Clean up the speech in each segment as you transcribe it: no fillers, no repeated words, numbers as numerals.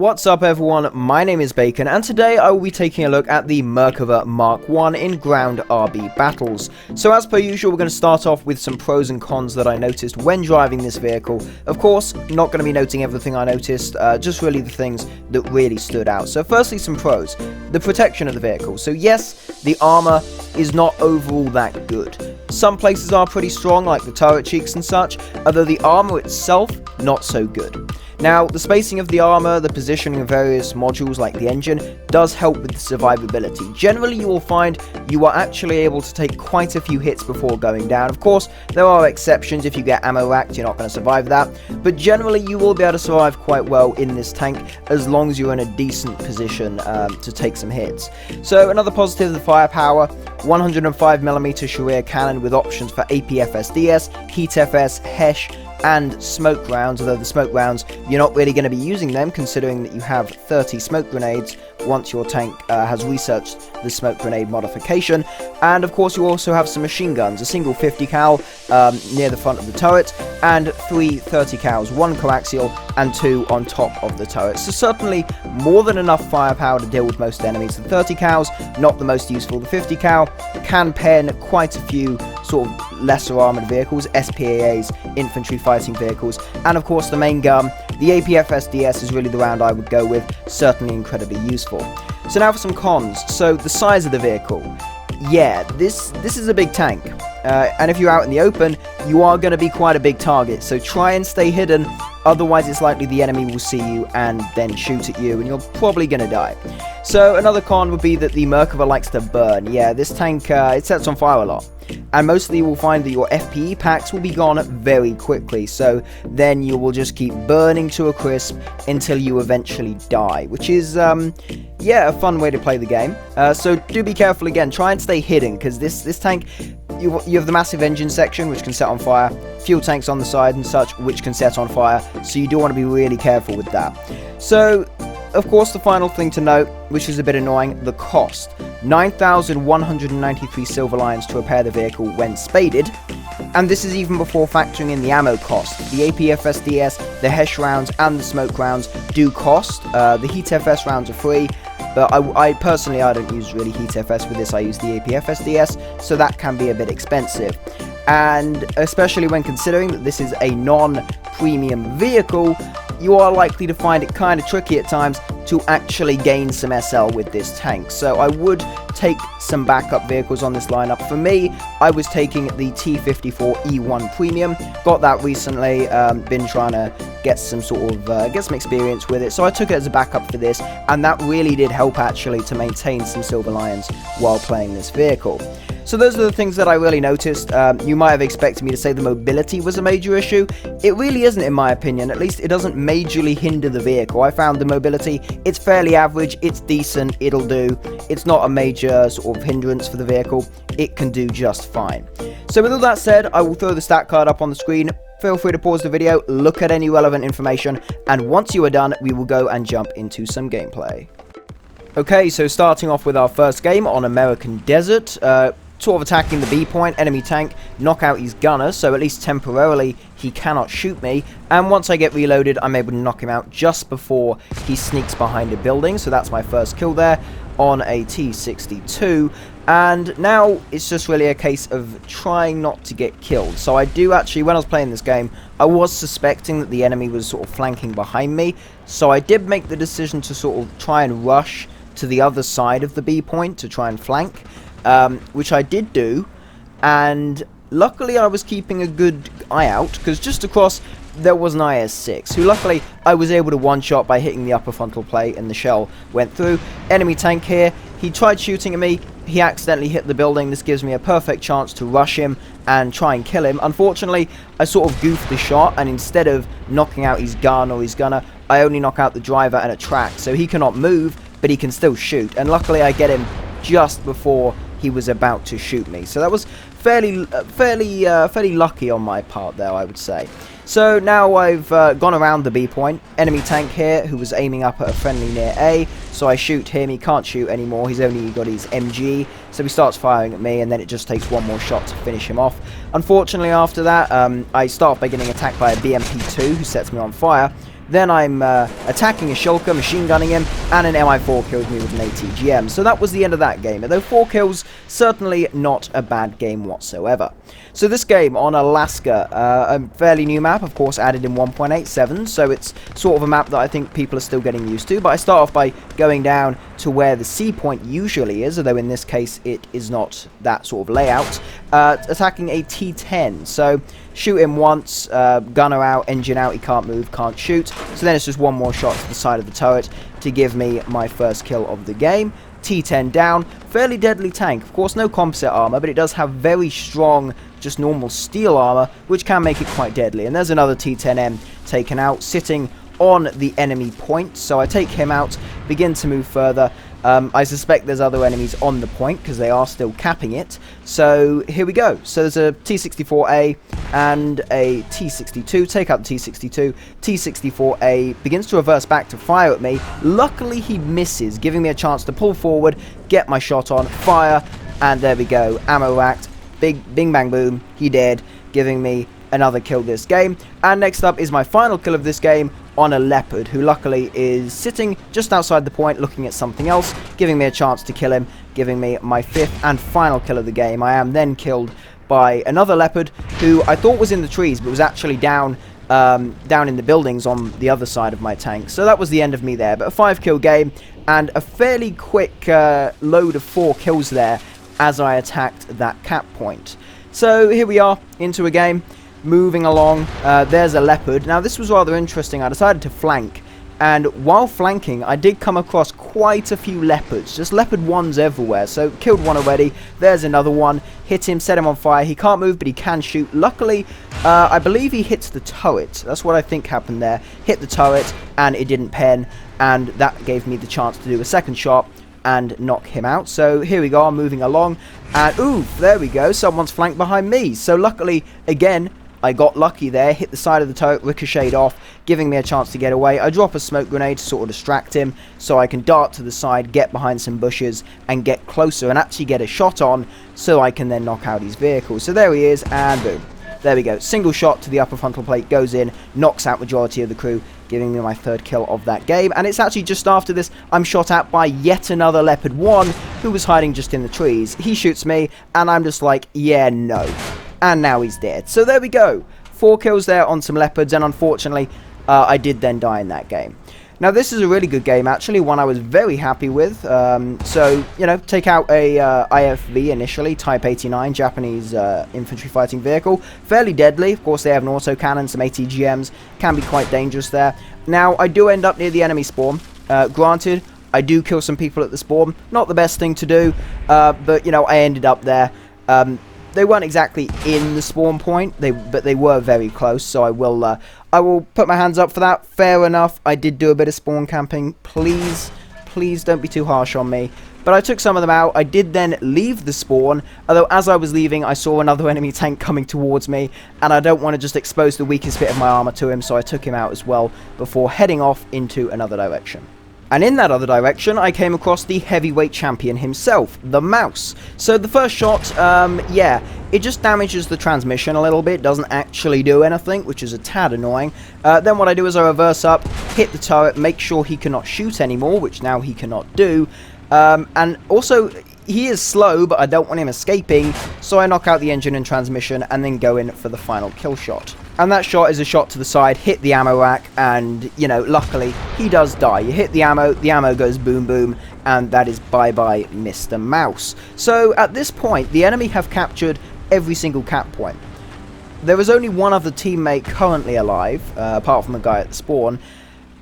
What's up everyone, my name is Bacon and today I will be taking a look at the Merkava Mk.1 in ground RB battles. So as per usual, we're going to start off with some pros and cons that I noticed when driving this vehicle. Of course, not going to be noting everything I noticed, just really the things that really stood out. So firstly, some pros. The protection of the vehicle. So yes, the armor is not overall that good. Some places are pretty strong, like the turret cheeks and such, although the armor itself, not so good. Now, the spacing of the armor, the positioning of various modules like the engine, does help with the survivability. Generally, you will find you are actually able to take quite a few hits before going down. Of course, there are exceptions. If you get ammo racked, you're not going to survive that. But generally, you will be able to survive quite well in this tank, as long as you're in a decent position to take some hits. So, another positive, the firepower. 105mm Sharir cannon with options for APFSDS, Heat FS, HESH, and smoke rounds, although the smoke rounds, you're not really going to be using them considering that you have 30 smoke grenades once your tank has researched the smoke grenade modification. And of course you also have some machine guns, a single 50 cal near the front of the turret, and 3 30 cals, 1 coaxial and 2 on top of the turret. So certainly more than enough firepower to deal with most enemies. The 30 cals, not the most useful. The 50 cal can pen quite a few sort of lesser armored vehicles, SPAAs, infantry fighting vehicles, and of course the main gun, the APFSDS, is really the round I would go with, certainly incredibly useful. So now for some cons. So the size of the vehicle. Yeah, this is a big tank, and if you're out in the open, you are going to be quite a big target, so try and stay hidden, otherwise it's likely the enemy will see you and then shoot at you, and you're probably going to die. So another con would be that the Merkava likes to burn. Yeah, this tank, it sets on fire a lot. And mostly you will find that your FPE packs will be gone very quickly, so then you will just keep burning to a crisp until you eventually die, which is, yeah, a fun way to play the game. So do be careful again, try and stay hidden, because this tank, you have the massive engine section, which can set on fire, fuel tanks on the side and such, which can set on fire, so you do want to be really careful with that. So, of course, the final thing to note, which is a bit annoying, the cost. 9,193 silver lions to repair the vehicle when spaded, and this is even before factoring in the ammo cost. The APFSDS, the HESH rounds, and the smoke rounds do cost. The Heat FS rounds are free, but I personally, I don't use really Heat FS with this, I use the APFSDS, so that can be a bit expensive. And especially when considering that this is a non-premium vehicle, you are likely to find it kind of tricky at times to actually gain some SL with this tank. So I would take some backup vehicles on this lineup. For me, I was taking the T54 E1 Premium. Got that recently, been trying to get some sort of, get some experience with it. So I took it as a backup for this, and that really did help actually to maintain some silver lions while playing this vehicle. So those are the things that I really noticed. You might have expected me to say the mobility was a major issue. It really isn't, in my opinion. At least it doesn't majorly hinder the vehicle. I found the mobility, it's fairly average, it's decent, it'll do. It's not a major sort of hindrance for the vehicle. It can do just fine. So with all that said, I will throw the stat card up on the screen. Feel free to pause the video, look at any relevant information, and once you are done, we will go and jump into some gameplay. Okay, so starting off with our first game on American Desert. Sort of attacking the B point, enemy tank, knock out his gunner, so at least temporarily he cannot shoot me, and once I get reloaded I'm able to knock him out just before he sneaks behind a building, so that's my first kill there on a T62, and now it's just really a case of trying not to get killed. So I do actually, when I was playing this game, I was suspecting that the enemy was sort of flanking behind me, so I did make the decision to sort of try and rush to the other side of the B point to try and flank. Which I did do, and luckily I was keeping a good eye out, because just across there was an IS-6, who luckily I was able to one-shot by hitting the upper frontal plate, and the shell went through. Enemy tank here, he tried shooting at me, he accidentally hit the building. This gives me a perfect chance to rush him and try and kill him. Unfortunately, I sort of goofed the shot, and instead of knocking out his gun or his gunner, I only knock out the driver and a track, so he cannot move, but he can still shoot, and luckily I get him just before he was about to shoot me. So that was fairly lucky on my part there, I would say. So now I've gone around the B point. Enemy tank here who was aiming up at a friendly near A. So I shoot him. He can't shoot anymore. He's only got his MG. So he starts firing at me, and then it just takes one more shot to finish him off. Unfortunately, after that, I start by getting attacked by a BMP2 who sets me on fire. Then I'm attacking a shulker, machine gunning him, and an MI4 kills me with an ATGM. So that was the end of that game. Although 4 kills, certainly not a bad game whatsoever. So this game on Alaska, a fairly new map, of course, added in 1.87, so it's sort of a map that I think people are still getting used to. But I start off by going down to where the C point usually is, although in this case it is not that sort of layout, attacking a T10. So shoot him once, gunner out, engine out, he can't move, can't shoot. So then it's just one more shot to the side of the turret to give me my first kill of the game. T10 down, fairly deadly tank. Of course, no composite armor, but it does have very strong, just normal steel armor, which can make it quite deadly. And there's another T10M taken out, sitting on the enemy point. So I take him out, begin to move further. I suspect there's other enemies on the point because they are still capping it. So here we go. So there's a T-64A and a T-62. Take out the T-62. T-64A begins to reverse back to fire at me. Luckily he misses, giving me a chance to pull forward, get my shot on, fire, and there we go. Ammo racked. Bing bang boom. He dead, giving me another kill this game. And next up is my final kill of this game on a leopard, who luckily is sitting just outside the point looking at something else, giving me a chance to kill him, giving me my 5th and final kill of the game. I am then killed by another leopard who I thought was in the trees but was actually down in the buildings on the other side of my tank. So that was the end of me there, but a 5-kill game and a fairly quick load of 4 kills there as I attacked that cap point. So here we are into a game. Moving along, there's a leopard. Now this was rather interesting. I decided to flank, and while flanking I did come across quite a few leopards, just leopard 1s everywhere. So killed one already, there's another one, hit him, set him on fire. He can't move but he can shoot. Luckily I believe he hits the turret. That's what I think happened there. Hit the turret and it didn't pen, and that gave me the chance to do a second shot and knock him out. So here we go, I'm moving along, and oof, there we go, someone's flanked behind me. So luckily again I got lucky there, hit the side of the turret, ricocheted off, giving me a chance to get away. I drop a smoke grenade to sort of distract him, so I can dart to the side, get behind some bushes, and get closer, and actually get a shot on, so I can then knock out his vehicle. So there he is, and boom. There we go. Single shot to the upper frontal plate, goes in, knocks out majority of the crew, giving me my 3rd kill of that game. And it's actually just after this, I'm shot at by yet another Leopard 1, who was hiding just in the trees. He shoots me, and I'm just like, yeah, no. And now he's dead. So there we go. 4 kills there on some leopards, and unfortunately, I did then die in that game. Now, this is a really good game, actually, one I was very happy with. So, you know, take out a IFV initially, Type 89, Japanese infantry fighting vehicle. Fairly deadly. Of course, they have an autocannon, some ATGMs. Can be quite dangerous there. Now, I do end up near the enemy spawn. Granted, I do kill some people at the spawn. Not the best thing to do, but, you know, I ended up there. They weren't exactly in the spawn point, but they were very close, so I will put my hands up for that. Fair enough, I did do a bit of spawn camping. Please don't be too harsh on me. But I took some of them out. I did then leave the spawn, although as I was leaving, I saw another enemy tank coming towards me, and I don't want to just expose the weakest bit of my armor to him, so I took him out as well before heading off into another direction. And in that other direction, I came across the heavyweight champion himself, the Mouse. So the first shot, yeah, it just damages the transmission a little bit, doesn't actually do anything, which is a tad annoying. Then what I do is I reverse up, hit the turret, make sure he cannot shoot anymore, which now he cannot do. And also, he is slow, but I don't want him escaping, so I knock out the engine and transmission, and then go in for the final kill shot. And that shot is a shot to the side, hit the ammo rack, and, you know, luckily, he does die. You hit the ammo goes boom boom, and that is bye-bye Mr. Mouse. So, at this point, the enemy have captured every single cap point. There is only one other teammate currently alive, apart from the guy at the spawn,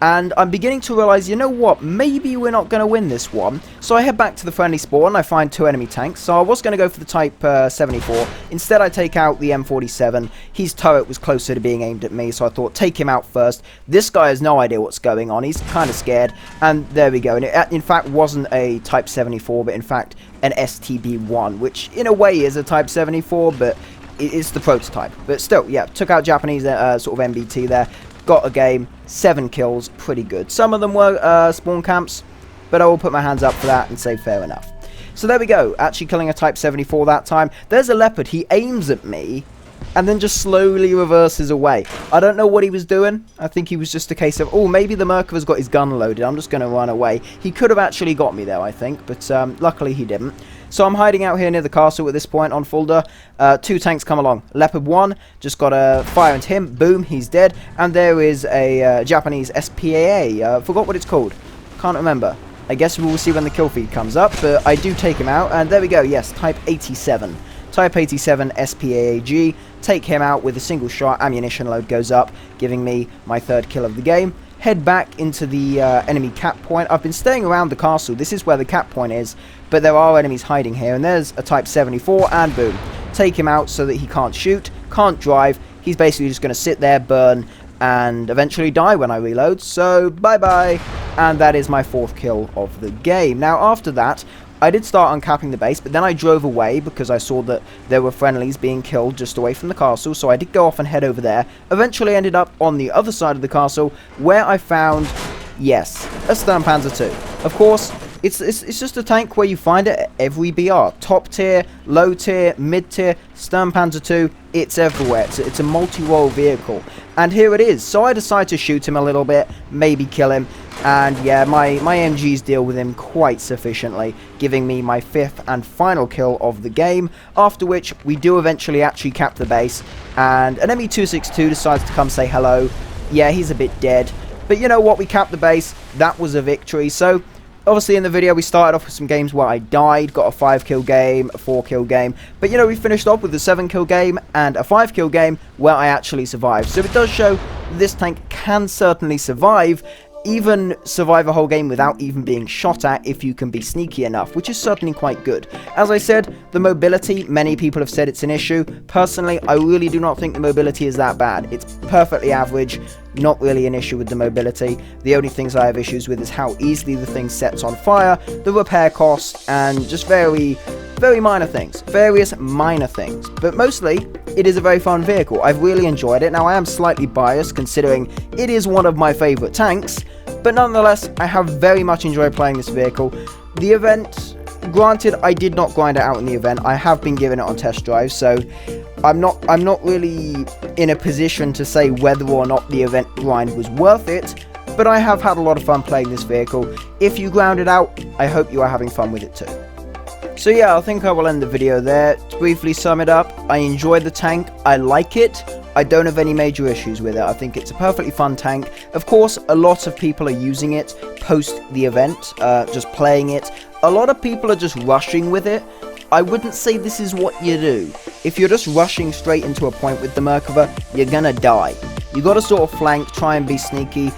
and I'm beginning to realise, you know what, maybe we're not going to win this one. So I head back to the friendly spawn, I find 2 enemy tanks, so I was going to go for the Type 74. Instead I take out the M47, his turret was closer to being aimed at me, so I thought, take him out first. This guy has no idea what's going on, he's kind of scared, and there we go. And it in fact wasn't a Type 74, but in fact an STB-1, which in a way is a Type 74, but it's the prototype. But still, yeah, took out Japanese sort of MBT there. Got a game, 7 kills, pretty good. Some of them were spawn camps, but I will put my hands up for that and say fair enough. So there we go, actually killing a Type 74 that time. There's a Leopard, he aims at me, and then just slowly reverses away. I don't know what he was doing. I think he was just a case of, oh, maybe the Merkava's got his gun loaded, I'm just going to run away. He could have actually got me there, I think, but luckily he didn't. So I'm hiding out here near the castle at this point on Fulda. 2 tanks come along. Leopard 1, just got to fire into him. Boom, he's dead. And there is a Japanese SPAA. Forgot what it's called. Can't remember. I guess we will see when the kill feed comes up, but I do take him out. And there we go, yes, Type 87. Type 87 SPAAG. Take him out with a single shot. Ammunition load goes up, giving me my 3rd kill of the game. Head back into the enemy cap point. I've been staying around the castle. This is where the cap point is, but there are enemies hiding here, and there's a Type 74, and boom. Take him out so that he can't shoot, can't drive. He's basically just going to sit there, burn, and eventually die when I reload. So, bye-bye. And that is my 4th kill of the game. Now, after that, I did start uncapping the base, but then I drove away because I saw that there were friendlies being killed just away from the castle, so I did go off and head over there. Eventually ended up on the other side of the castle, where I found, yes, a Sturmpanzer II. Of course, it's just a tank where you find it at every BR. Top tier, low tier, mid tier, Sturmpanzer II, it's everywhere. It's a multi-role vehicle. And here it is. So I decided to shoot him a little bit, maybe kill him. And yeah, my MGs deal with him quite sufficiently, giving me my 5th and final kill of the game, after which we do eventually actually cap the base, and an ME-262 decides to come say hello. Yeah, he's a bit dead, but you know what, we capped the base, that was a victory. So obviously in the video we started off with some games where I died, got a 5 kill game, a 4 kill game, but you know, we finished off with a 7 kill game and a 5 kill game where I actually survived. So it does show this tank can certainly survive, even survive a whole game without even being shot at if you can be sneaky enough, which is certainly quite good. As I said, the mobility, many people have said it's an issue. Personally, I really do not think the mobility is that bad. It's perfectly average, not really an issue with the mobility. The only things I have issues with is how easily the thing sets on fire, the repair cost, and just very minor things, various minor things, but mostly it is a very fun vehicle. I've really enjoyed it. Now I am slightly biased considering it is one of my favourite tanks, but nonetheless I have very much enjoyed playing this vehicle. The event, granted I did not grind it out in the event, I have been given it on test drive, so I'm not really in a position to say whether or not the event grind was worth it, but I have had a lot of fun playing this vehicle. If you ground it out, I hope you are having fun with it too. So yeah, I think I will end the video there. To briefly sum it up, I enjoyed the tank, I like it, I don't have any major issues with it. I think it's a perfectly fun tank. Of course, a lot of people are using it post the event, just playing it. A lot of people are just rushing with it. I wouldn't say this is what you do. If you're just rushing straight into a point with the Merkava, you're gonna die. You gotta sort of flank, try and be sneaky.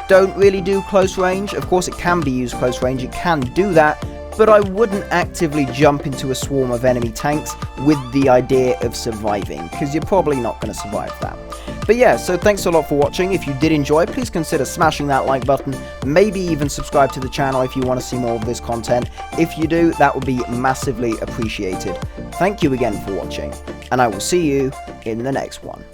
Don't really do close range. Of course, it can be used close range, it can do that, but I wouldn't actively jump into a swarm of enemy tanks with the idea of surviving, because you're probably not going to survive that. But yeah, so thanks a lot for watching. If you did enjoy, please consider smashing that like button, maybe even subscribe to the channel if you want to see more of this content. If you do, that would be massively appreciated. Thank you again for watching, and I will see you in the next one.